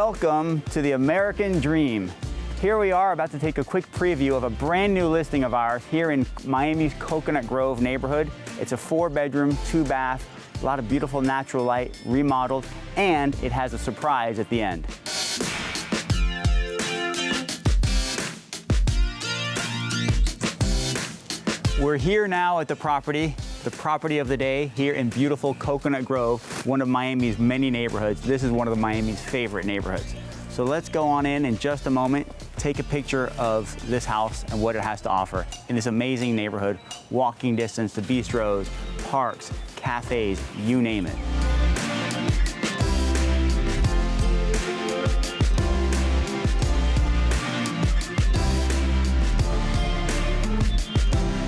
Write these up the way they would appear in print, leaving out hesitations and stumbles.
Welcome to the American Dream. Here we are about to take a quick preview of a brand new listing of ours here in Miami's Coconut Grove neighborhood. It's a 4-bedroom, 2-bath, a lot of beautiful natural light, remodeled, and it has a surprise at the end. We're here now at the property of the day here in beautiful Coconut Grove, one of Miami's many neighborhoods. This is one of Miami's favorite neighborhoods. So let's go on in just a moment, take a picture of this house and what it has to offer in this amazing neighborhood, walking distance to bistros, parks, cafes, you name it.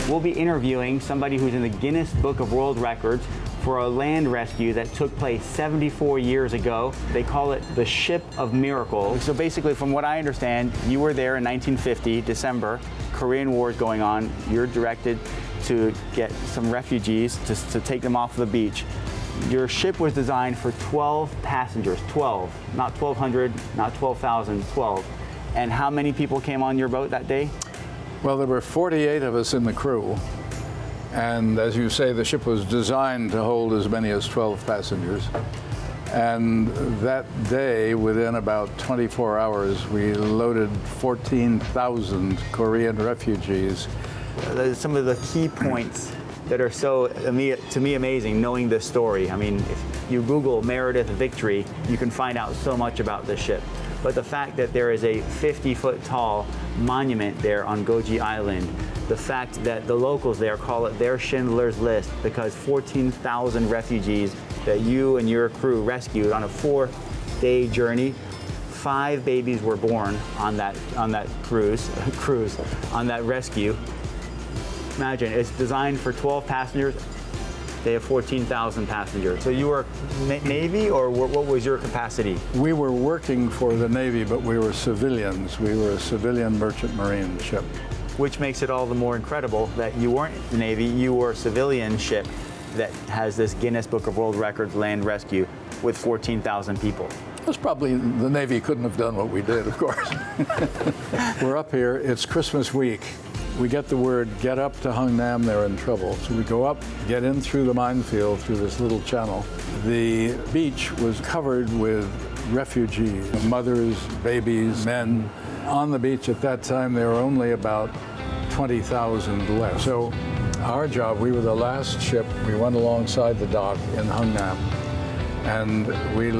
We'll be interviewing somebody who's in the Guinness Book of World Records for a land rescue that took place 74 years ago. They call it the Ship of Miracles. So basically, from what I understand, you were there in 1950, December, Korean War is going on. You're directed to get some refugees to take them off the beach. Your ship was designed for 12 passengers, 12, not 1,200, not 12,000, 12. And how many people came on your boat that day? Well, there were 48 of us in the crew, and as you say, the ship was designed to hold as many as 12 passengers. And that day, within about 24 hours, we loaded 14,000 Korean refugees. Some of the key points that are so, to me, amazing, knowing this story. I mean, if you Google Meredith Victory, you can find out so much about this ship. But the fact that there is a 50-foot tall monument there on Goji Island, the fact that the locals there call it their Schindler's List because 14,000 refugees that you and your crew rescued on a 4-day journey. 5 babies were born on that cruise, on that rescue. Imagine, it's designed for 12 passengers. They have 14,000 passengers. So you were Navy, or what was your capacity? We were working for the Navy, but we were civilians. We were a civilian merchant marine ship. Which makes it all the more incredible that you weren't the Navy, you were a civilian ship that has this Guinness Book of World Records land rescue with 14,000 people. That's probably, the Navy couldn't have done what we did, of course. We're up here, it's Christmas week. We get the word, get up to Hung Nam, they're in trouble. So we go up, get in through the minefield, through this little channel. The beach was covered with refugees, mothers, babies, men. On the beach at that time, there were only about 20,000 left. So our job, we were the last ship. We went alongside the dock in Hung Nam. And we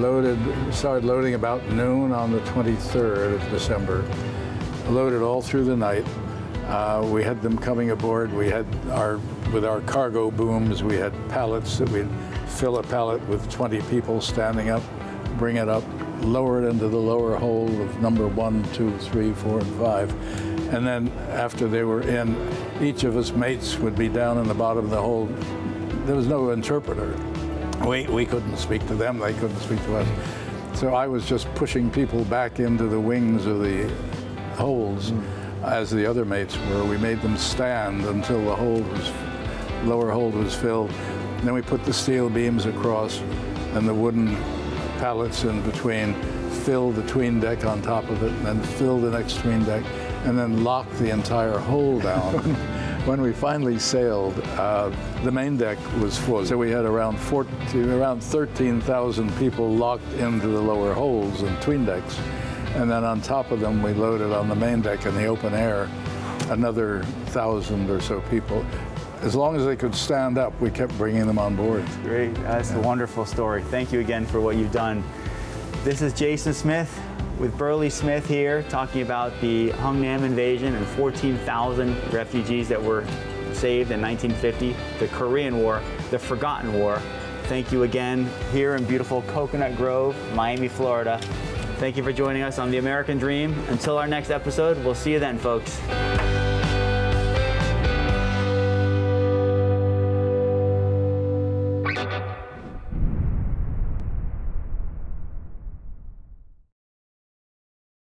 started loading about noon on the 23rd of December. Loaded all through the night. We had them coming aboard. We had with our cargo booms, we had pallets that we'd fill a pallet with 20 people standing up, bring it up, lower it into the lower hold of number 1, 2, 3, 4, and 5. And then after they were in, each of us mates would be down in the bottom of the hold. There was no interpreter. We couldn't speak to them, they couldn't speak to us. So I was just pushing people back into the wings of the holds. As the other mates were. We made them stand until the lower hold was filled. And then we put the steel beams across and the wooden pallets in between, filled the tween deck on top of it, and then filled the next tween deck, and then locked the entire hold down. When we finally sailed, the main deck was full. So we had around 13,000 people locked into the lower holds and tween decks. And then on top of them, we loaded on the main deck in the open air another 1,000 or so people. As long as they could stand up, we kept bringing them on board. Great, that's a wonderful story. Thank you again for what you've done. This is Jason Smith with Burley Smith here, talking about the Hung Nam invasion and 14,000 refugees that were saved in 1950, the Korean War, the forgotten war. Thank you again here in beautiful Coconut Grove, Miami, Florida. Thank you for joining us on The American Dream. Until our next episode, we'll see you then, folks.